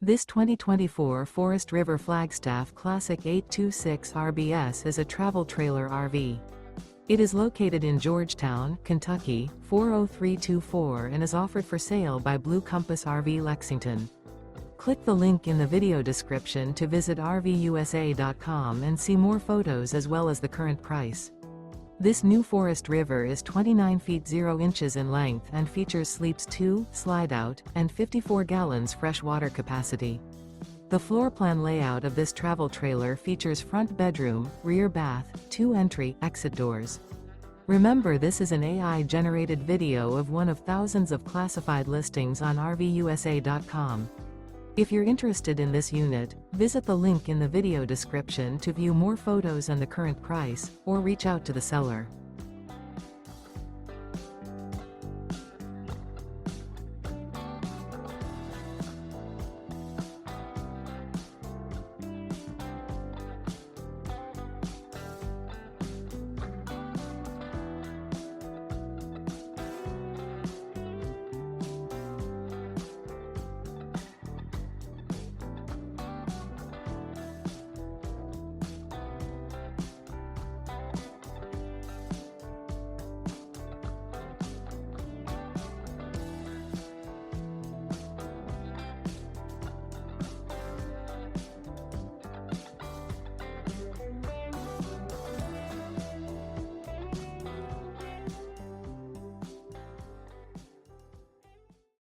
This 2024 Forest River Flagstaff Classic 826 RBS is a travel trailer RV. It is located in Georgetown, Kentucky, 40324 and is offered for sale by Blue Compass RV Lexington. Click the link in the video description to visit RVUSA.com and see more photos as well as the current price. This new Forest River is 29 feet 0 inches in length and features sleeps 2, slide-out, and 54 gallons fresh water capacity. The floor plan layout of this travel trailer features front bedroom, rear bath, 2 entry/exit doors. Remember, this is an AI-generated video of one of thousands of classified listings on RVUSA.com. If you're interested in this unit, visit the link in the video description to view more photos and the current price, or reach out to the seller.